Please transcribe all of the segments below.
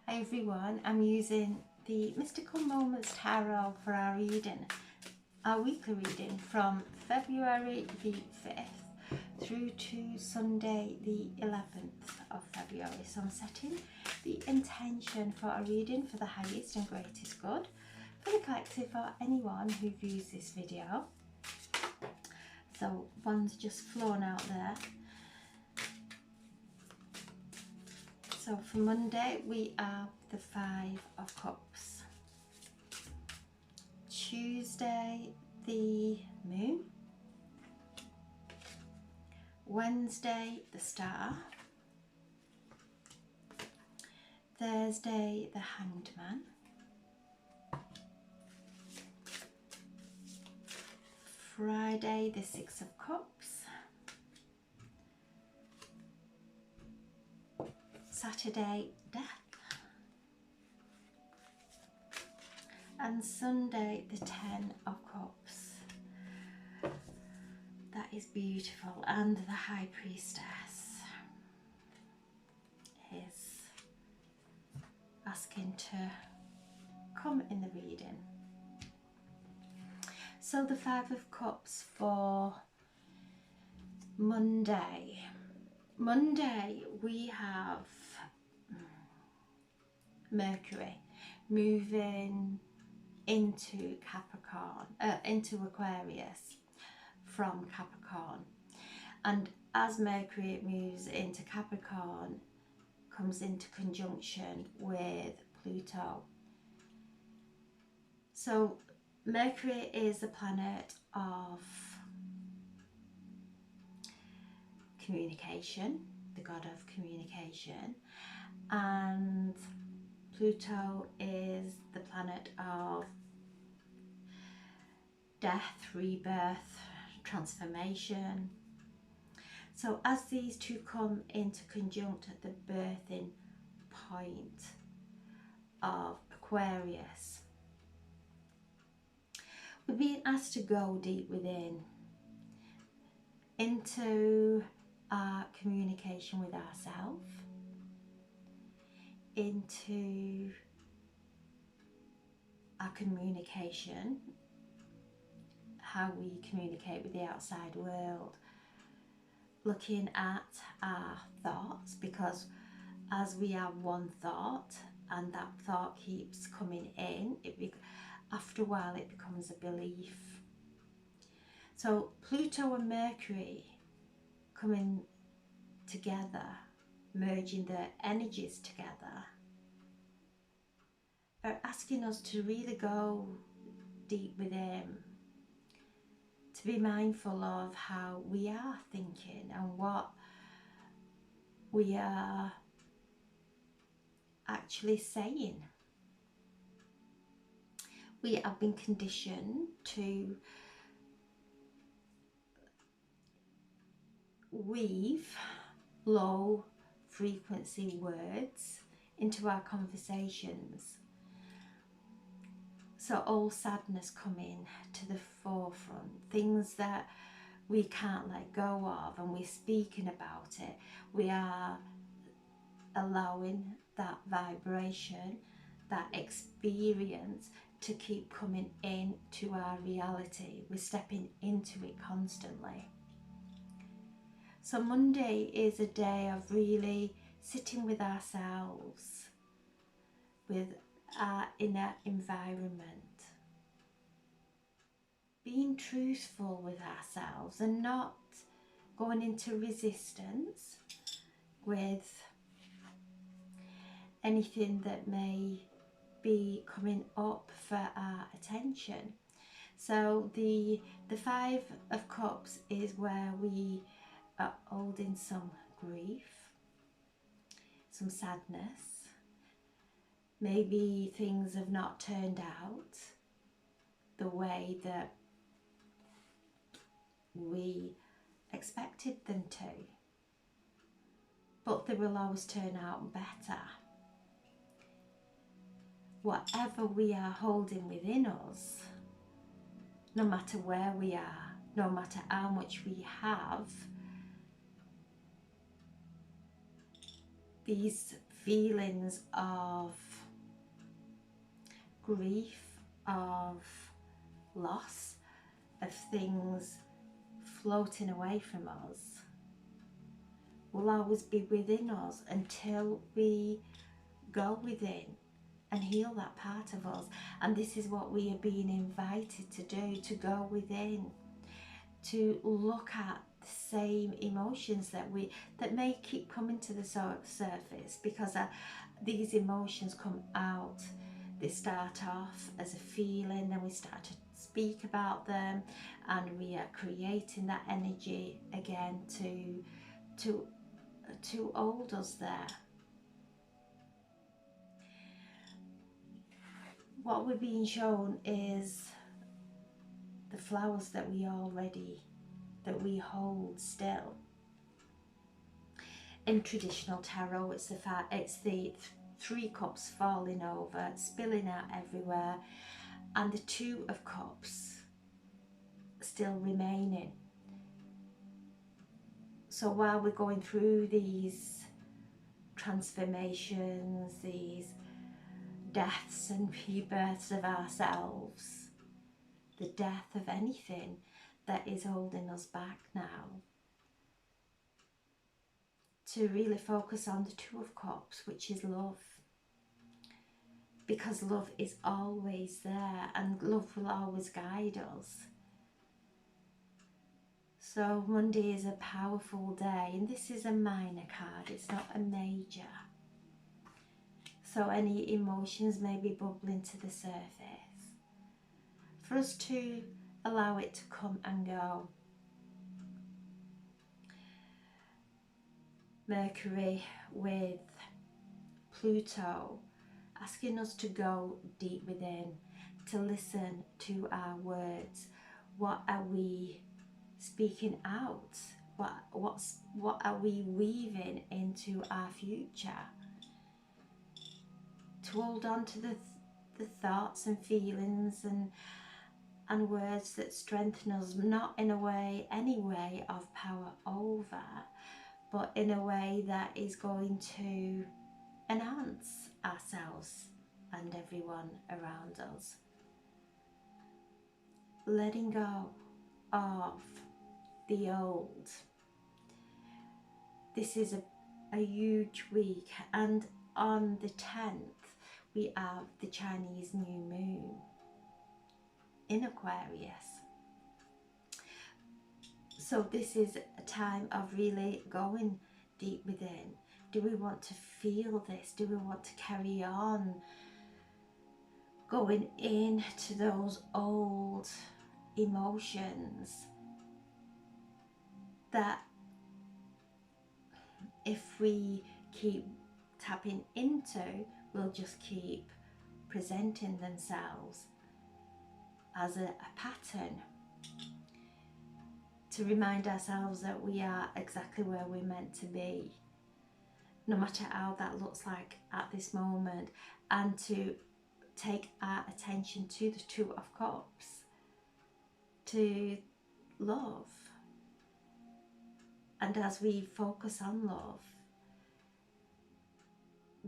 Hi everyone, I'm using the Mystical Moments Tarot for our reading, our weekly reading from February the 5th through to Sunday the 11th of February. So I'm setting the intention for a reading for the highest and greatest good for the collective or anyone who views this video. So one's just flown out there. So for Monday we are the Five of Cups. Tuesday the Moon. Wednesday the Star. Thursday the Hanged Man. Friday the Six of Cups. Saturday, Death. And Sunday, the Ten of Cups. That is beautiful. And the High Priestess is asking to come in the reading. So the Five of Cups for Monday. Monday we have Mercury moving into Capricorn, into Aquarius from Capricorn, and as Mercury moves into Capricorn, comes into conjunction with Pluto. So Mercury is the planet of communication, the god of communication, and Pluto is the planet of death, rebirth, transformation. So as these two come into conjunct at the birthing point of Aquarius, we're being asked to go deep within, into our communication with ourselves, into our communication, how we communicate with the outside world, looking at our thoughts, because as we have one thought and that thought keeps coming in, after a while it becomes a belief. So Pluto and Mercury coming together, merging their energies together, are asking us to really go deep within, to be mindful of how we are thinking and what we are actually saying. We have been conditioned to weave low frequency words into our conversations. So all sadness coming to the forefront, things that we can't let go of, and we're speaking about it. We are allowing that vibration, that experience to keep coming into our reality. We're stepping into it constantly. So Monday is a day of really sitting with ourselves, with our inner environment, being truthful with ourselves and not going into resistance with anything that may be coming up for our attention. So the Five of Cups is where we are holding some grief, some sadness. Maybe things have not turned out the way that we expected them to, but they will always turn out better. Whatever we are holding within us, no matter where we are, no matter how much we have, these feelings of grief, of loss, of things floating away from us will always be within us until we go within and heal that part of us. And this is what we are being invited to do, to go within, to look at the same emotions that may keep coming to the surface, because these emotions come out. They start off as a feeling, then we start to speak about them, and we are creating that energy again to hold us there. What we're being shown is the flowers that we hold still. In traditional tarot, it's the 3 cups falling over, spilling out everywhere, and the 2 of cups still remaining. So while we're going through these transformations, these deaths and rebirths of ourselves, the death of anything that is holding us back now, to really focus on the 2 of cups, which is love. Because love is always there, and love will always guide us. So Monday is a powerful day, and this is a minor card, it's not a major. So any emotions may be bubbling to the surface, for us to allow it to come and go. Mercury with Pluto asking us to go deep within, to listen to our words. What are we speaking out? What are we weaving into our future? To hold on to the thoughts and feelings and words that strengthen us, not in any way of power over, but in a way that is going to enhance ourselves and everyone around us. Letting go of the old. This is a huge week, and on the 10th we have the Chinese New Moon in Aquarius. So this is a time of really going deep within. Do we want to feel this? Do we want to carry on going into those old emotions that, if we keep tapping into, will just keep presenting themselves as a pattern, to remind ourselves that we are exactly where we're meant to be, no matter how that looks like at this moment, and to take our attention to the 2 of Cups, to love. And as we focus on love,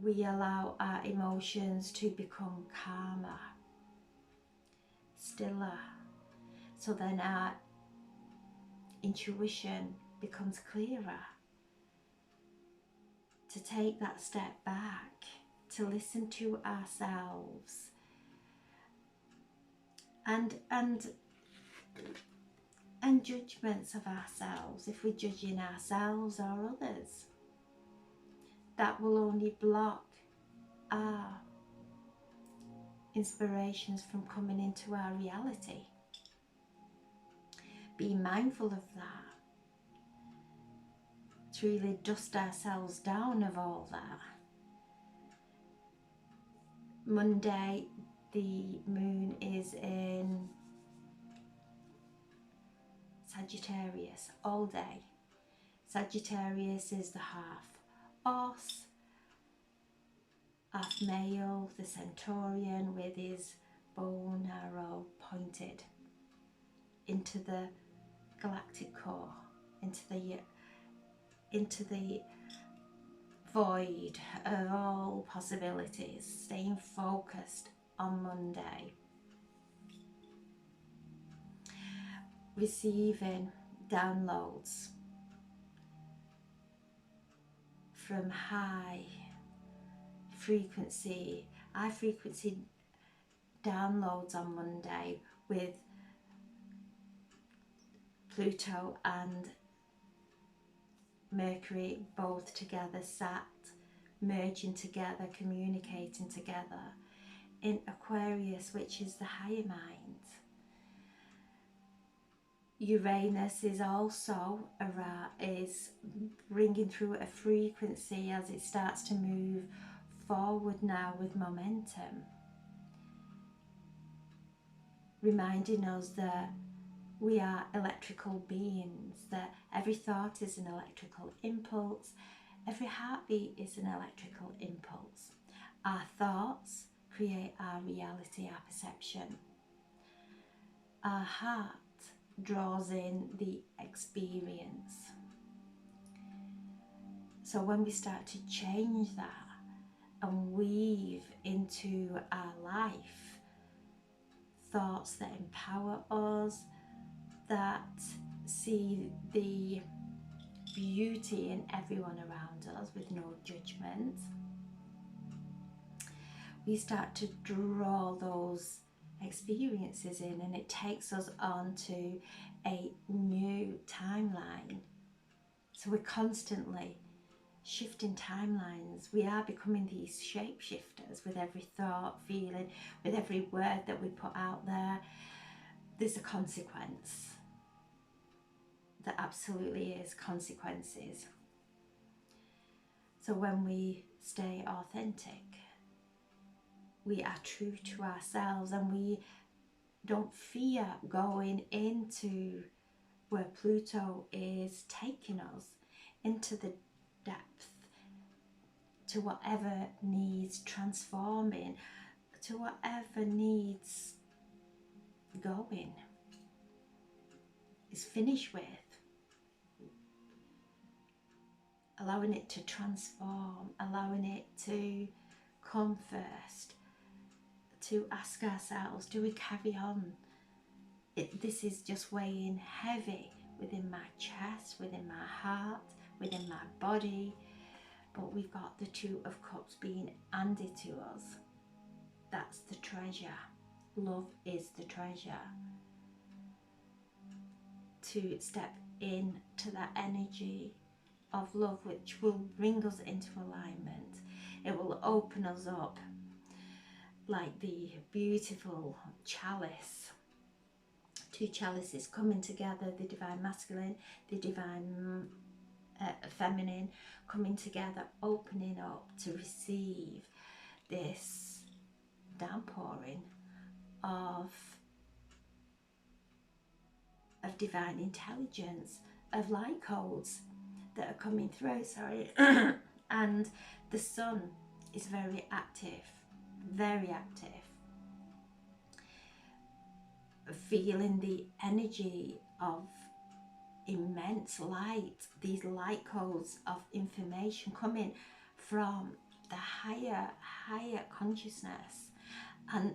we allow our emotions to become calmer, stiller. So then our intuition becomes clearer, to take that step back, to listen to ourselves and judgments of ourselves. If we're judging ourselves or others, that will only block our inspirations from coming into our reality. Be mindful of that, to really dust ourselves down of all that. Monday, the moon is in Sagittarius all day. Sagittarius is the half horse, half male, the Centaurian, with his bow and arrow pointed into the galactic core, into the void of all possibilities, staying focused on Monday, receiving downloads from high frequency downloads on Monday, with Pluto and Mercury both together, sat merging together, communicating together in Aquarius, which is the higher mind. Uranus is also is bringing through a frequency as it starts to move forward now with momentum, reminding us that we are electrical beings, that every thought is an electrical impulse, every heartbeat is an electrical impulse. Our thoughts create our reality, our perception. Our heart draws in the experience. So when we start to change that and weave into our life thoughts that empower us, that see the beauty in everyone around us with no judgment, we start to draw those experiences in, and it takes us on to a new timeline. So we're constantly shifting timelines. We are becoming these shapeshifters with every thought, feeling, with every word that we put out there. There's a consequence. There absolutely is consequences. So when we stay authentic, we are true to ourselves, and we don't fear going into where Pluto is taking us, into the depth, to whatever needs transforming, to whatever needs going, is finished with. Allowing it to transform, allowing it to come first, to ask ourselves, do we carry on? This is just weighing heavy within my chest, within my heart, within my body, but we've got the Two of Cups being handed to us. That's the treasure. Love is the treasure. To step into that energy of love, which will bring us into alignment. It will open us up like the beautiful chalice. Two chalices coming together, the divine masculine, the divine feminine coming together, opening up to receive this downpouring of divine intelligence, of light codes that are coming through, and the sun is very active, feeling the energy of immense light, these light codes of information coming from the higher consciousness, and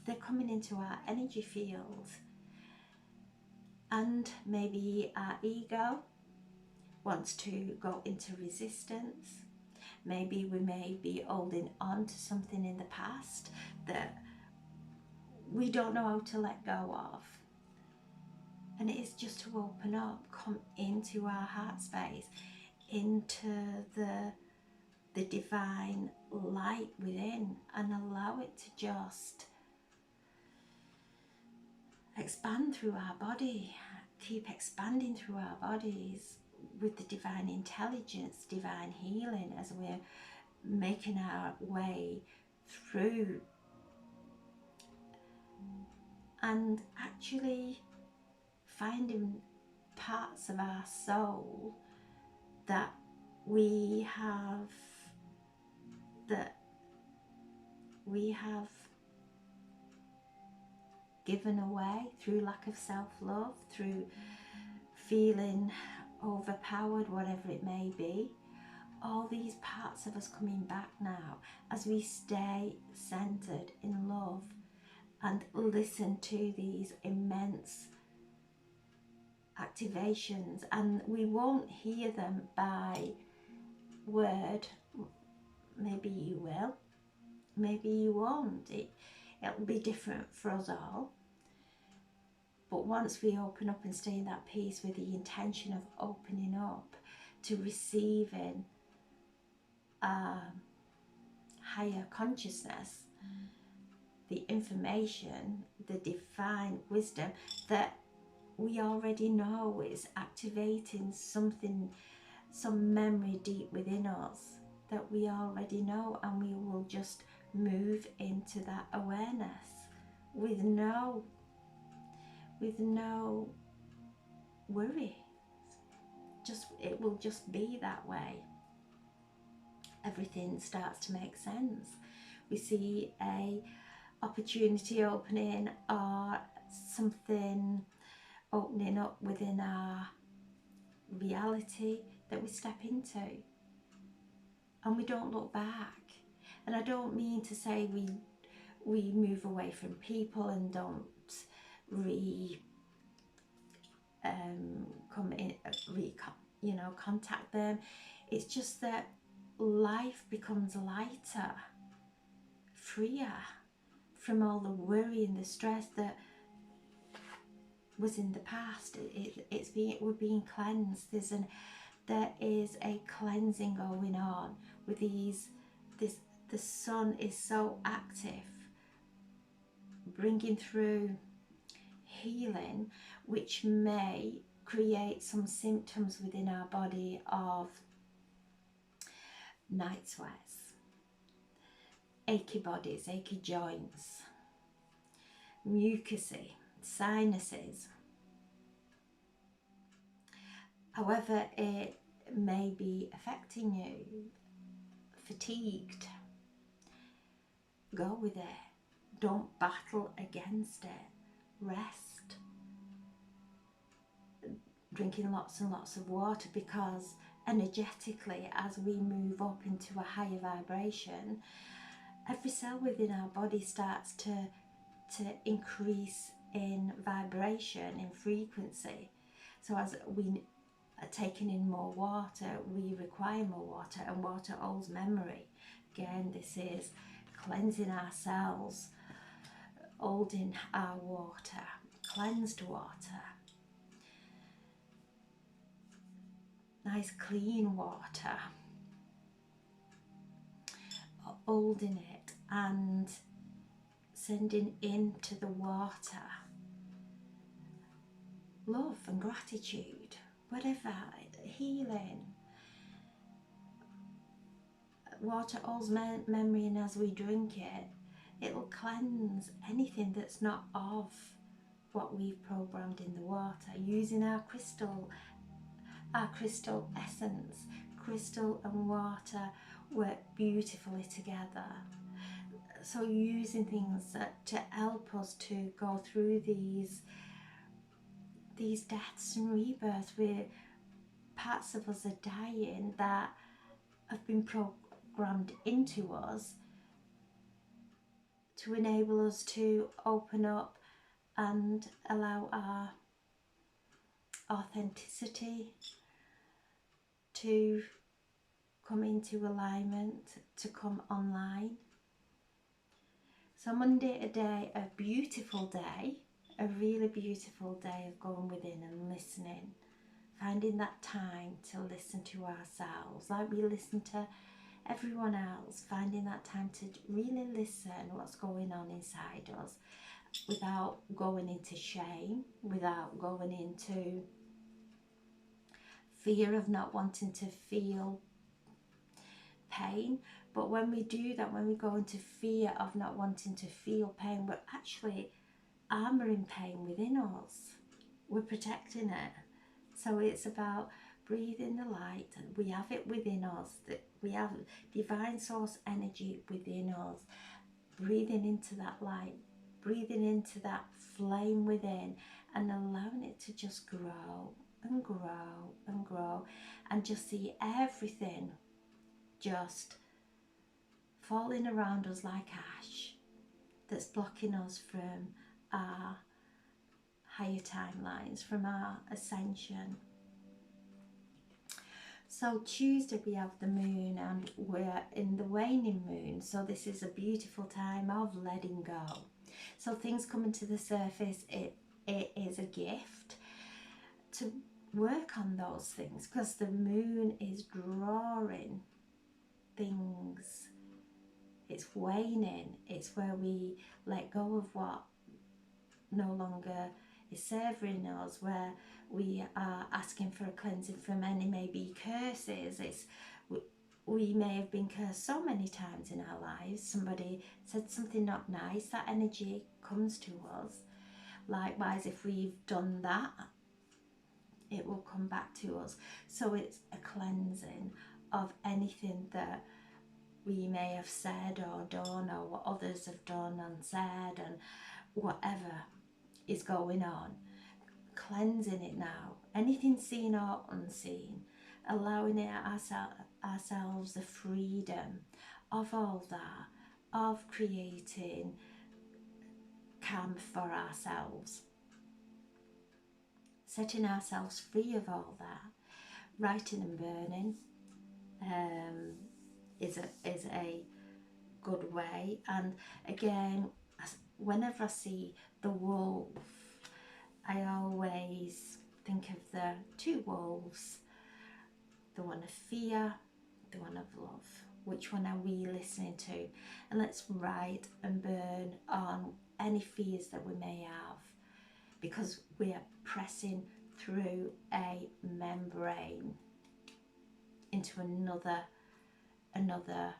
they're coming into our energy field. And maybe our ego wants to go into resistance. Maybe we may be holding on to something in the past that we don't know how to let go of. And it is just to open up, come into our heart space, into the divine light within, and allow it to just expand through our body, keep expanding through our bodies with the divine intelligence, divine healing, as we're making our way through, and actually finding parts of our soul that we have given away through lack of self-love, through feeling overpowered, whatever it may be, all these parts of us coming back now as we stay centered in love and listen to these immense activations. And we won't hear them by word. Maybe you will, maybe you won't. It'll be different for us all. But once we open up and stay in that peace with the intention of opening up to receiving higher consciousness, the information, the divine wisdom that we already know is activating something, some memory deep within us that we already know, and we will just move into that awareness with no worry. It will just be that way. Everything starts to make sense. We see a opportunity opening or something opening up within our reality that we step into, and we don't look back. And I don't mean to say we move away from people and don't contact them. It's just that life becomes lighter, freer from all the worry and the stress that was in the past. We're being cleansed. There is a cleansing going on with the sun is so active, bringing through healing, which may create some symptoms within our body of night sweats, achy bodies, achy joints, mucousy, sinuses. However it may be affecting you, fatigued, go with it. Don't battle against it. Rest. Drinking lots and lots of water, because energetically, as we move up into a higher vibration, every cell within our body starts to increase in vibration, in frequency. So as we are taking in more water, we require more water, and water holds memory. Again, this is cleansing our cells, holding our water, cleansed water, nice clean water, holding it and sending into the water love and gratitude, whatever, healing. Water holds memory, and as we drink it, it'll cleanse anything that's not of what we've programmed in the water, using our crystal essence. Crystal and water work beautifully together. So using things to help us to go through these deaths and rebirths, where parts of us are dying that have been programmed into us, to enable us to open up and allow our authenticity to come into alignment, to come online. So Monday today, a beautiful day, a really beautiful day of going within and listening, finding that time to listen to ourselves like we listen to everyone else, finding that time to really listen what's going on inside us, without going into shame, without going into fear of not wanting to feel pain. But when we do that, when we go into fear of not wanting to feel pain, we're actually armouring pain within us. We're protecting it. So it's about breathing the light. We have it within us, that we have divine source energy within us, breathing into that light, breathing into that flame within, and allowing it to just grow and grow and grow, and just see everything just falling around us like ash, that's blocking us from our higher timelines, from our ascension. So Tuesday we have the moon, and we're in the waning moon, so this is a beautiful time of letting go. So things coming to the surface, it is a gift to work on those things, because the moon is drawing things. It's waning. It's where we let go of what no longer is serving us, where we are asking for a cleansing from any maybe curses. We may have been cursed so many times in our lives. Somebody said something not nice, that energy comes to us. Likewise, if we've done that, it will come back to us. So it's a cleansing of anything that we may have said or done, or what others have done and said, and whatever is going on. Cleansing it now. Anything seen or unseen. Allowing it ourselves the freedom of all that, of creating calm for ourselves. Setting ourselves free of all that. Writing and burning is a good way. And again, whenever I see the wolf, I always think of the two wolves, the one of fear, the one of love. Which one are we listening to? And let's write and burn on any fears that we may have, because we are pressing through a membrane into another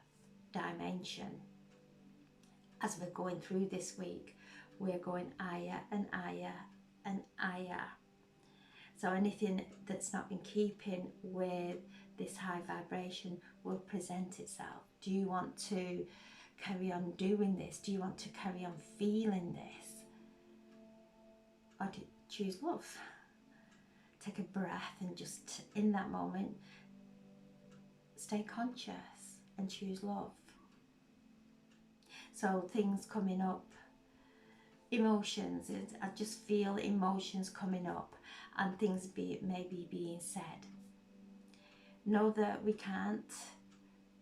dimension. As we're going through this week, we're going higher and higher and higher. So anything that's not in keeping with this high vibration will present itself. Do you want to carry on doing this? Do you want to carry on feeling this? Or do you choose love? Take a breath and just in that moment stay conscious and choose love. So things coming up, emotions, I just feel emotions coming up and things maybe being said. Know that we can't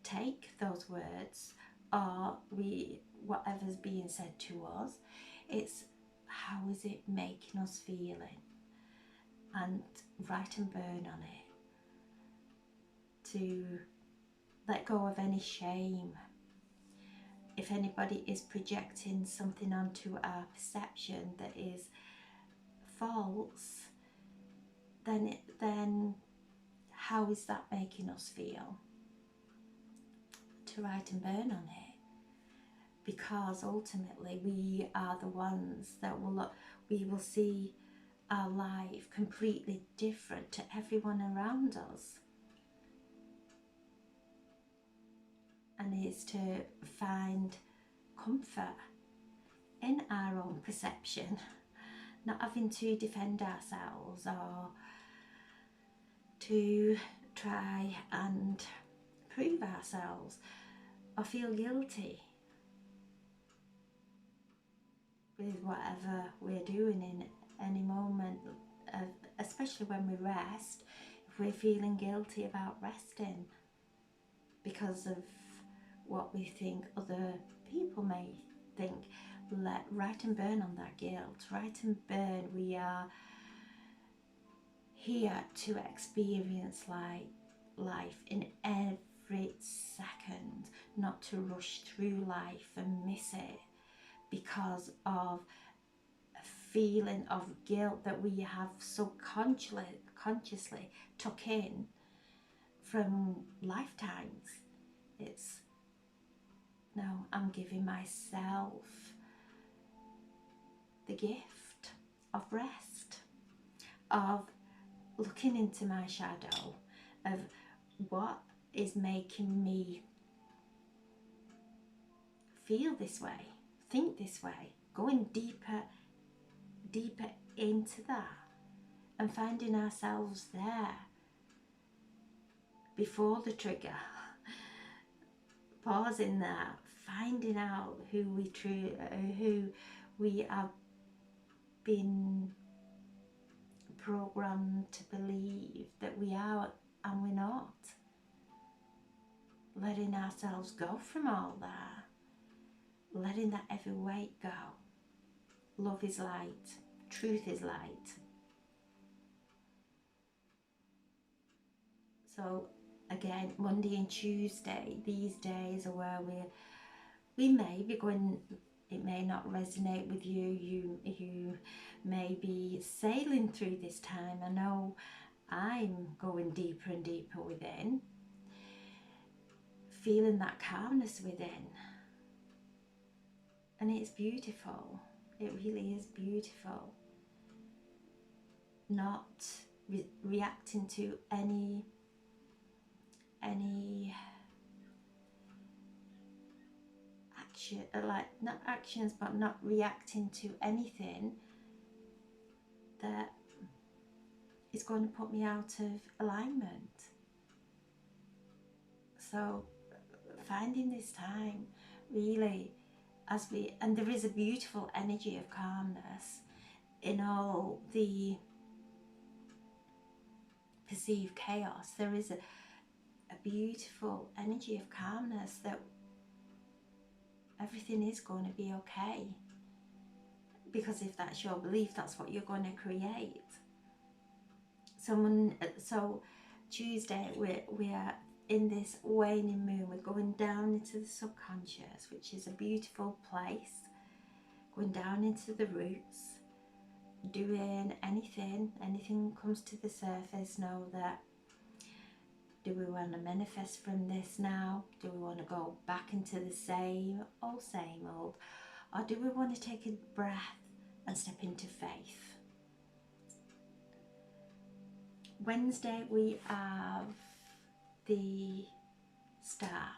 take those words or whatever's being said to us. It's how is it making us feeling, and write and burn on it to let go of any shame. If anybody is projecting something onto our perception that is false, then how is that making us feel? To write and burn on it, because ultimately we are the ones that we will see our life completely different to everyone around us. And is to find comfort in our own perception, not having to defend ourselves or to try and prove ourselves or feel guilty with whatever we're doing in any moment, especially when we rest. If we're feeling guilty about resting because of what we think other people may think, write and burn on that guilt. Write and burn. We are here to experience life in every second, not to rush through life and miss it because of a feeling of guilt that we have subconsciously took in from lifetimes. It's no, I'm giving myself the gift of rest, of looking into my shadow, of what is making me feel this way, think this way, going deeper into that and finding ourselves there before the trigger, pausing there, finding out who we have been programmed to believe that we are and we're not. Letting ourselves go from all that, letting that heavy weight go. Love is light, truth is light. So again, Monday and Tuesday, these days are where we may be going. It may not resonate with you. You may be sailing through this time. I know I'm going deeper and deeper within, feeling that calmness within, and it's beautiful. It really is beautiful. Not reacting to any action, like not actions, but not reacting to anything that is going to put me out of alignment. So finding this time really, and there is a beautiful energy of calmness in all the perceived chaos. There is a beautiful energy of calmness that everything is going to be okay, because if that's your belief, that's what you're going to create. So Tuesday we are in this waning moon. We're going down into the subconscious, which is a beautiful place, going down into the roots, doing anything comes to the surface. Know that, do we want to manifest from this now? Do we want to go back into the same old? Or do we want to take a breath and step into faith? Wednesday we have the star,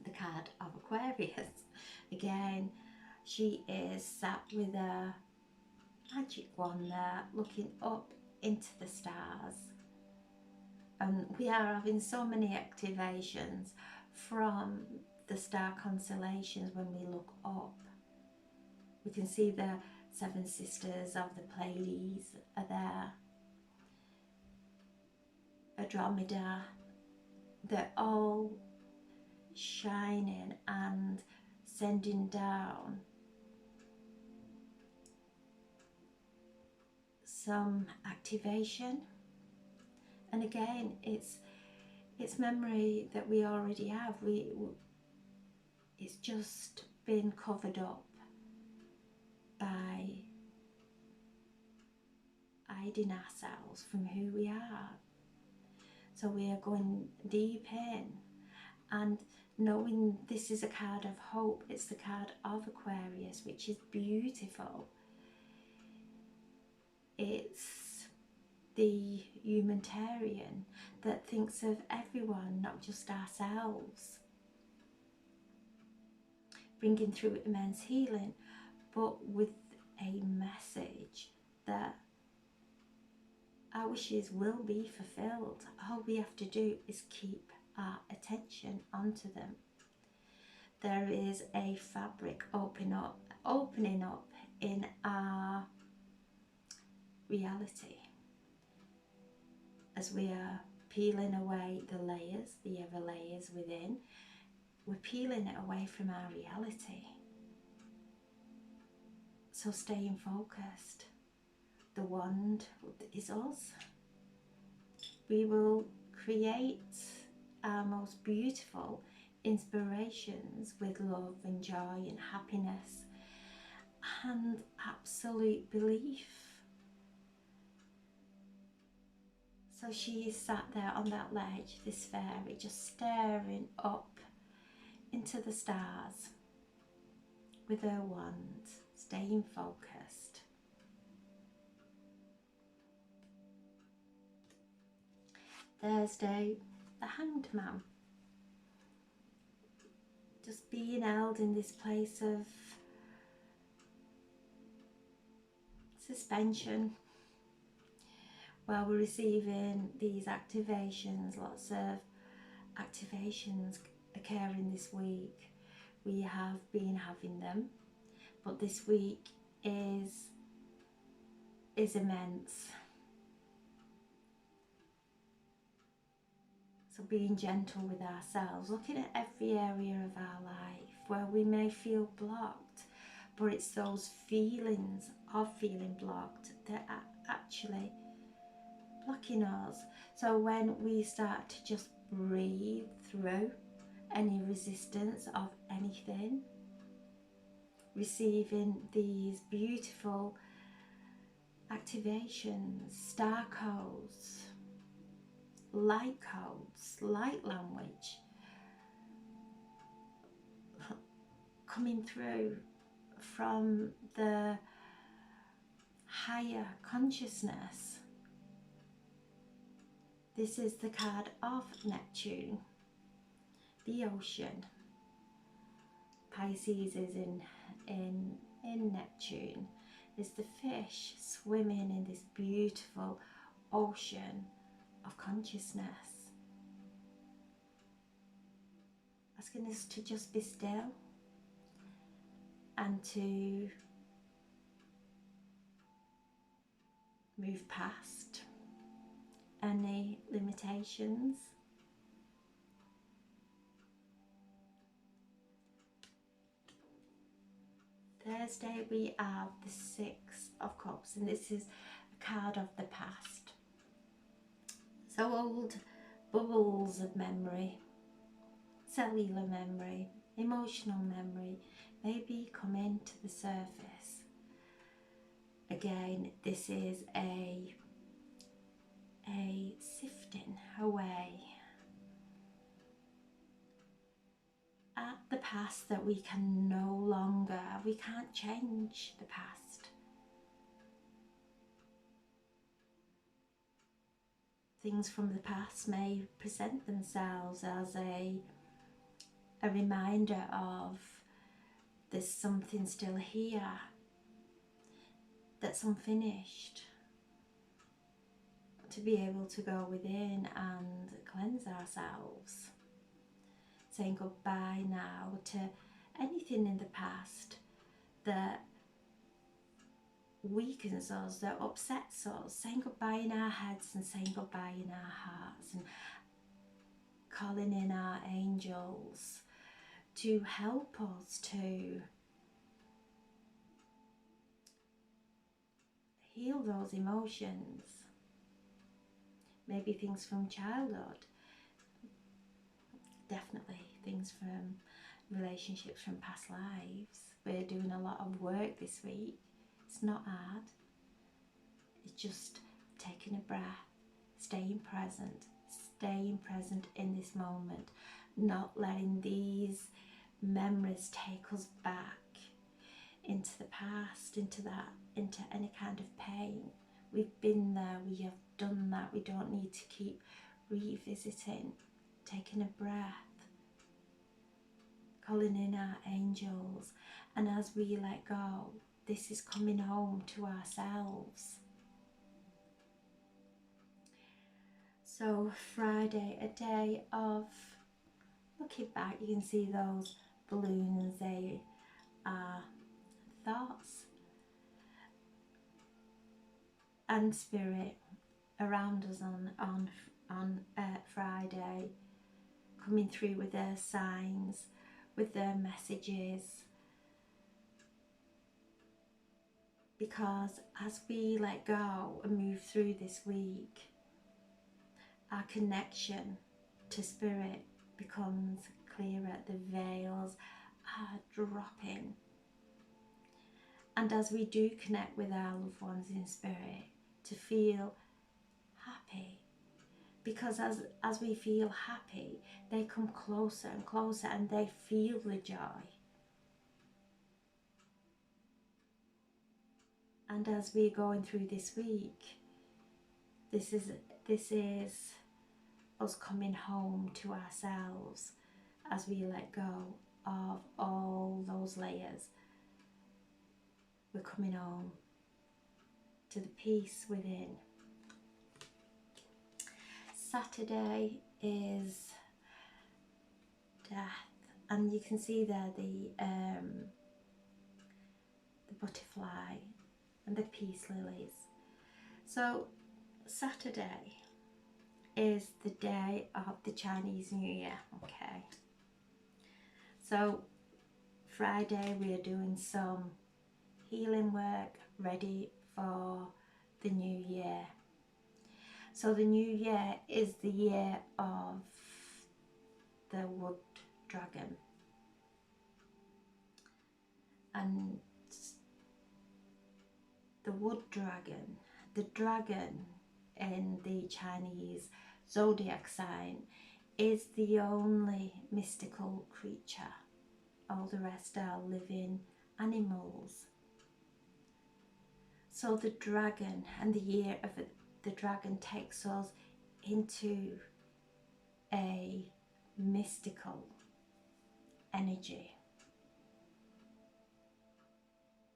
the card of Aquarius. Again, she is sat with a magic wand there, looking up into the stars. And we are having so many activations from the star constellations. When we look up, we can see the 7 sisters of the Pleiades are there, Andromeda. They're all shining and sending down some activation. And again, it's memory that we already have. It's just been covered up by hiding ourselves from who we are. So we are going deep in and knowing this is a card of hope. It's the card of Aquarius, which is beautiful. It's the humanitarian that thinks of everyone, not just ourselves, bringing through immense healing, but with a message that our wishes will be fulfilled. All we have to do is keep our attention onto them. There is a fabric opening up in our reality as we are peeling away the layers, the other layers within. We're peeling it away from our reality. So staying focused. The wand is us. We will create our most beautiful inspirations with love and joy and happiness and absolute belief. So she is sat there on that ledge, this fairy, just staring up into the stars with her wand, staying focused. Thursday, the Hanged Man, just being held in this place of suspension while we're receiving these activations. Lots of activations occurring this week. We have been having them, but this week is immense. So being gentle with ourselves, looking at every area of our life where we may feel blocked, but it's those feelings of feeling blocked that are actually blocking us. So when we start to just breathe through any resistance of anything, receiving these beautiful activations, star codes, light codes, light language coming through from the higher consciousness. This is the card of Neptune, the ocean. Pisces is in Neptune. Is the fish swimming in this beautiful ocean of consciousness, asking us to just be still and to move past any limitations. Thursday we have the Six of Cups, and this is a card of the past. So old bubbles of memory, cellular memory, emotional memory may be coming to the surface. Again, this is a sifting away at the past that we can no longer, we can't change the past. Things from the past may present themselves as a reminder of there's something still here that's unfinished, to be able to go within and cleanse ourselves, saying goodbye now to anything in the past that weakens us, that upsets us, saying goodbye in our heads and saying goodbye in our hearts, and calling in our angels to help us to heal those emotions. Maybe things from childhood, definitely things from relationships from past lives. We're doing a lot of work this week. It's not hard. It's just taking a breath, staying present in this moment, not letting these memories take us back into the past, into any kind of pain. We've been there, we have done that. We don't need to keep revisiting. Taking a breath, calling in our angels, and as we let go, this is coming home to ourselves. So Friday, a day of looking back. You can see those balloons, they are thoughts and spirit around us on Friday, coming through with their signs, with their messages. Because as we let go and move through this week, our connection to spirit becomes clearer. The veils are dropping. And as we do connect with our loved ones in spirit, to feel happy. Because as we feel happy, they come closer and closer and they feel the joy. And as we're going through this week, this is us coming home to ourselves as we let go of all those layers. We're coming home to the peace within. Saturday is death, and you can see there the butterfly and the peace lilies. So Saturday is the day of the Chinese New Year. Okay, so Friday we are doing some healing work ready for the new year. So the new year is the year of the wood dragon, and the wood dragon, the dragon in the Chinese zodiac sign, is the only mystical creature. All the rest are living animals. So the dragon and the year of the dragon takes us into a mystical energy,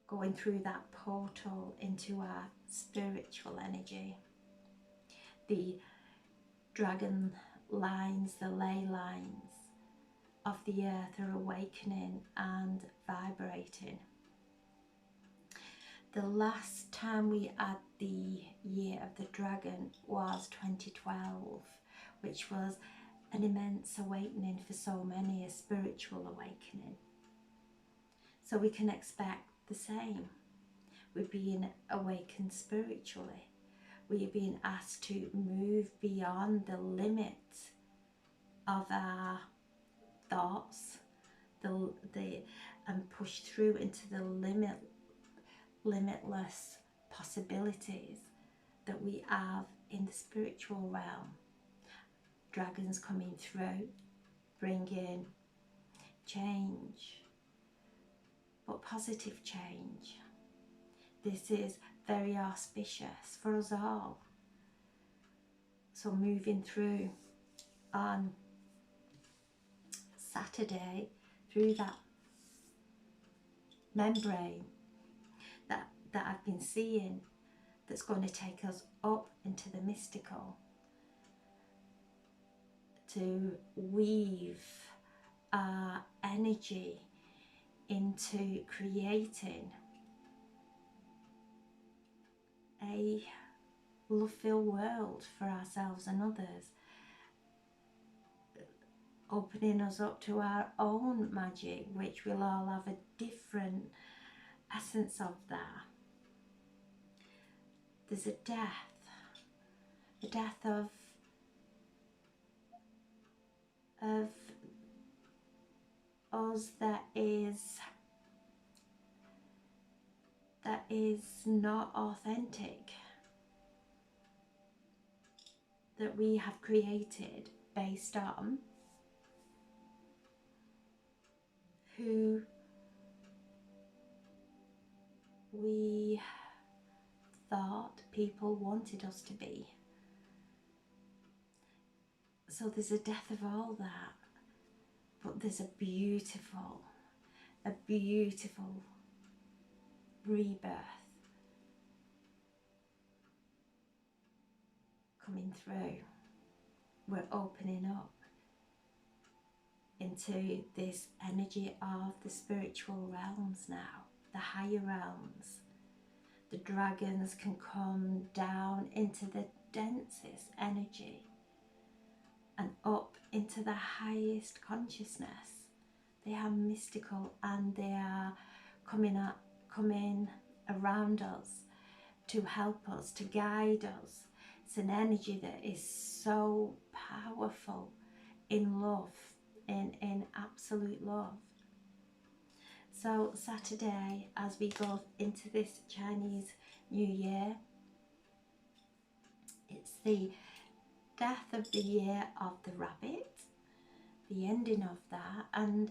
going through that portal into our spiritual energy. The dragon lines, the ley lines of the earth are awakening and vibrating. The last time we had the year of the dragon was 2012, which was an immense awakening for so many, a spiritual awakening. So we can expect the same. We're being awakened spiritually. We are being asked to move beyond the limit of our thoughts, and push through into the limitless possibilities that we have in the spiritual realm. Dragons coming through, bringing change, but positive change. This is very auspicious for us all. So moving through on Saturday, through that membrane that I've been seeing, that's going to take us up into the mystical, to weave our energy into creating a love-filled world for ourselves and others, opening us up to our own magic, which will all have a different essence of that. There's a death of us that is not authentic, that we have created based on who we thought people wanted us to be. So there's a death of all that, but there's a beautiful rebirth coming through. We're opening up into this energy of the spiritual realms now, the higher realms. The dragons can come down into the densest energy and up into the highest consciousness. They are mystical, and they are coming around us to help us, to guide us. It's an energy that is so powerful in love, in absolute love. So Saturday, as we go into this Chinese New Year, it's the death of the year of the rabbit, the ending of that. And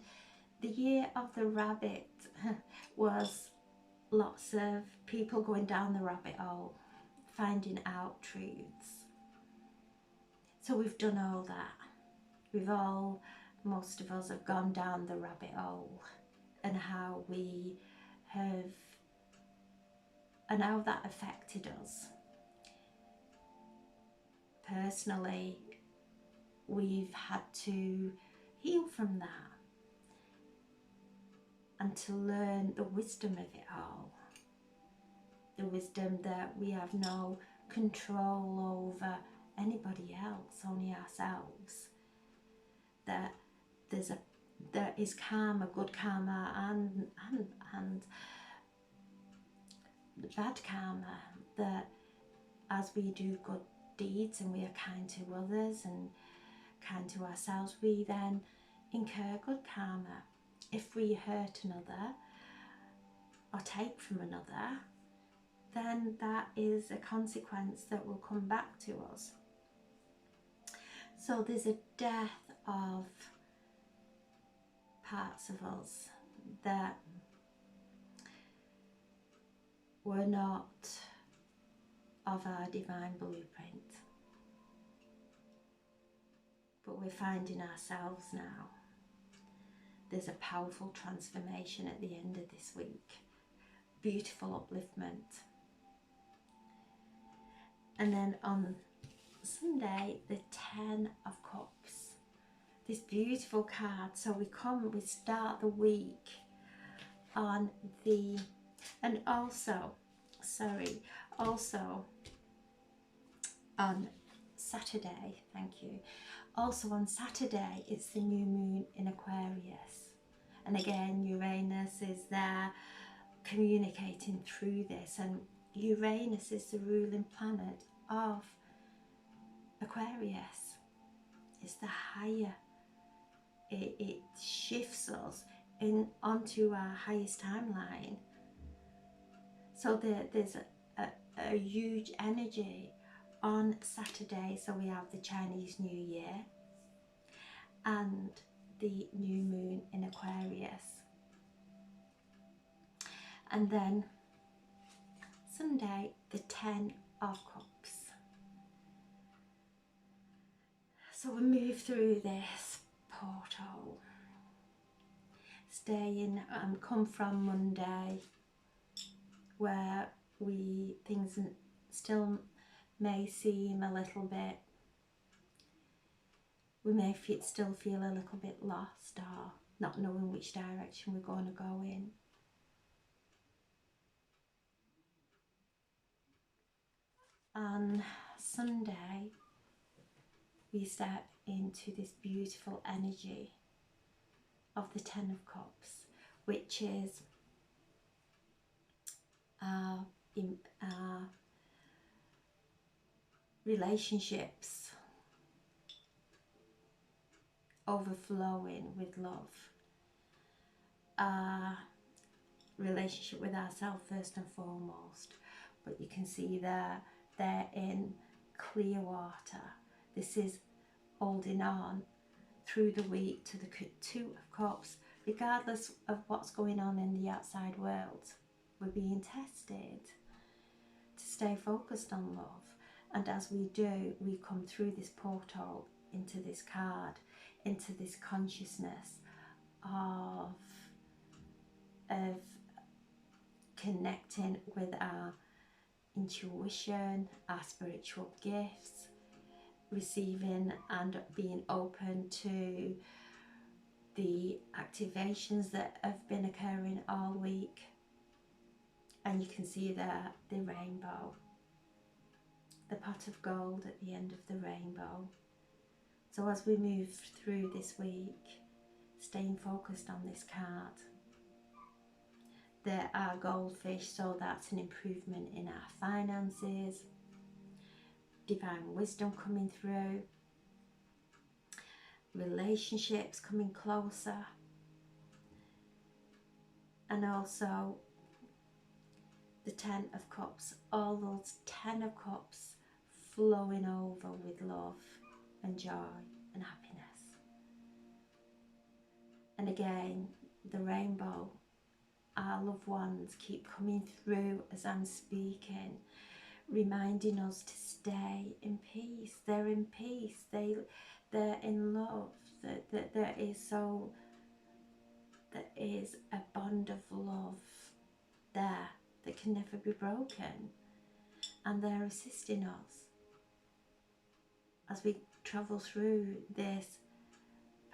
the year of the rabbit was lots of people going down the rabbit hole, finding out truths. So we've done all that. Most of us have gone down the rabbit hole, and how we have, and how that affected us. Personally, we've had to heal from that, and to learn the wisdom of it all. The wisdom that we have no control over anybody else, only ourselves. That there is karma, good karma, and bad karma. That as we do good deeds and we are kind to others and kind to ourselves, we then incur good karma. If we hurt another or take from another, then that is a consequence that will come back to us. So there's a death of parts of us that were not of our divine blueprint, but we're finding ourselves now. There's a powerful transformation at the end of this week, beautiful upliftment. And then on Sunday, the 10 of Cups, this beautiful card. So we start the week on the, and also on Saturday, thank you. Also on Saturday, it's the new moon in Aquarius. And again, Uranus is there communicating through this. And Uranus is the ruling planet of Aquarius. It's the higher. It shifts us onto our highest timeline. So there's a huge energy on Saturday. So we have the Chinese New Year and the new moon in Aquarius. And then Sunday, the 10 of Cups. So we move through this portal, come from Monday, where things still may seem a little bit, we may still feel a little bit lost or not knowing which direction we're going to go in. On Sunday, we step into this beautiful energy of the 10 of Cups, which is our relationships overflowing with love, our relationship with ourselves first and foremost. But you can see they're in clear water. This is holding on through the week to the 2 of Cups. Regardless of what's going on in the outside world, we're being tested to stay focused on love. And as we do, we come through this portal into this card, into this consciousness of connecting with our intuition, our spiritual gifts, receiving and being open to the activations that have been occurring all week. And you can see there the rainbow, the pot of gold at the end of the rainbow. So as we move through this week, staying focused on this card, there are goldfish, so that's an improvement in our finances, divine wisdom coming through, relationships coming closer, and also the 10 of Cups, all those 10 of Cups flowing over with love and joy and happiness. And again, the rainbow, our loved ones keep coming through as I'm speaking, reminding us to stay in peace. They're in peace, they're in love, that there is a bond of love there that can never be broken, and they're assisting us as we travel through this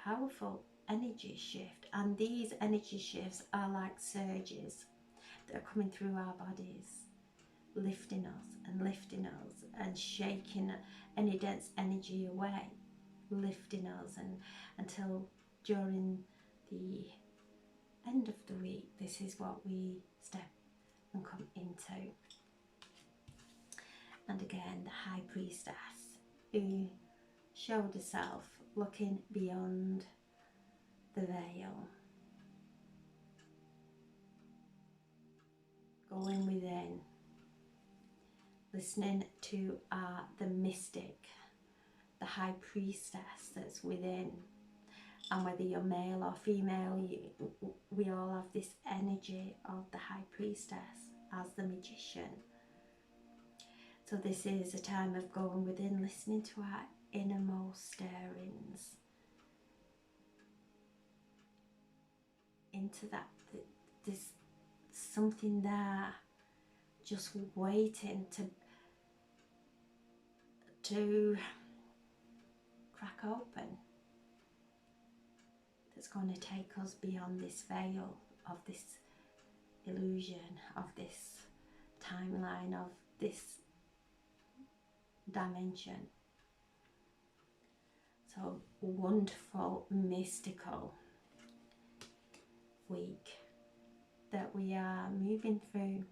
powerful energy shift, and these energy shifts are like surges that are coming through our bodies, lifting us and shaking any dense energy away, lifting us, and until during the end of the week, this is what we step and come into. And again, the High Priestess, who showed herself looking beyond the veil, going within, listening to the mystic, the High Priestess that's within. And whether you're male or female, we all have this energy of the High Priestess as the magician. So this is a time of going within, listening to our innermost stirrings, into that, there's something there just waiting to crack open, that's going to take us beyond this veil of this illusion, of this timeline, of this dimension. So wonderful, mystical week that we are moving through,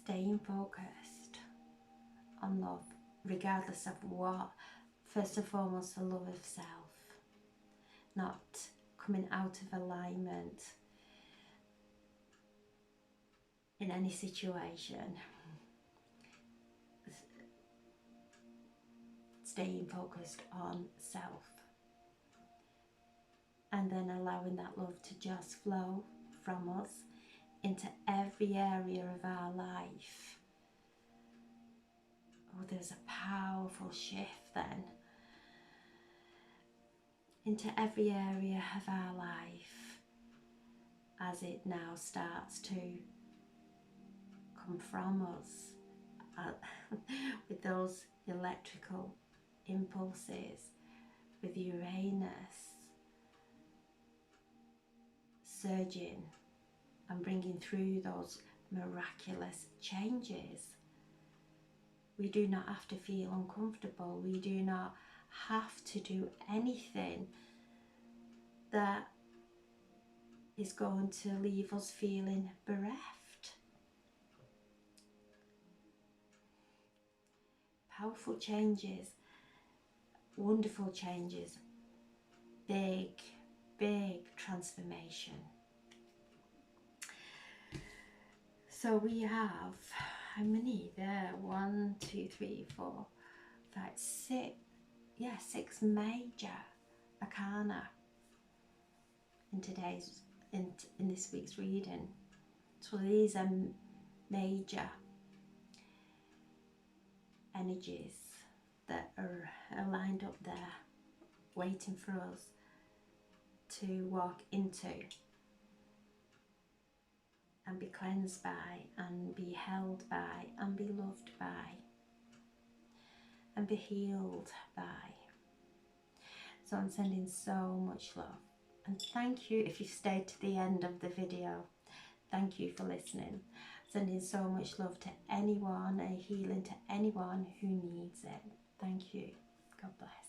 staying focused on love, regardless of what. First and foremost, the love of self, not coming out of alignment in any situation. Staying focused on self, and then allowing that love to just flow from us into every area of our life. Oh, there's a powerful shift then into every area of our life as it now starts to come from us with those electrical impulses, with Uranus surging and bringing through those miraculous changes. We do not have to feel uncomfortable. We do not have to do anything that is going to leave us feeling bereft. Powerful changes, wonderful changes, big, big transformation. So we have, how many there? 1, 2, 3, 4, 5, 6. Yeah, 6 major arcana in this week's reading. So these are major energies that are lined up there, waiting for us to walk into and be cleansed by, and be held by, and be loved by, and be healed by. So I'm sending so much love, and thank you if you've stayed to the end of the video. Thank you for listening. Sending so much love to anyone, and healing to anyone who needs it. Thank you. God bless.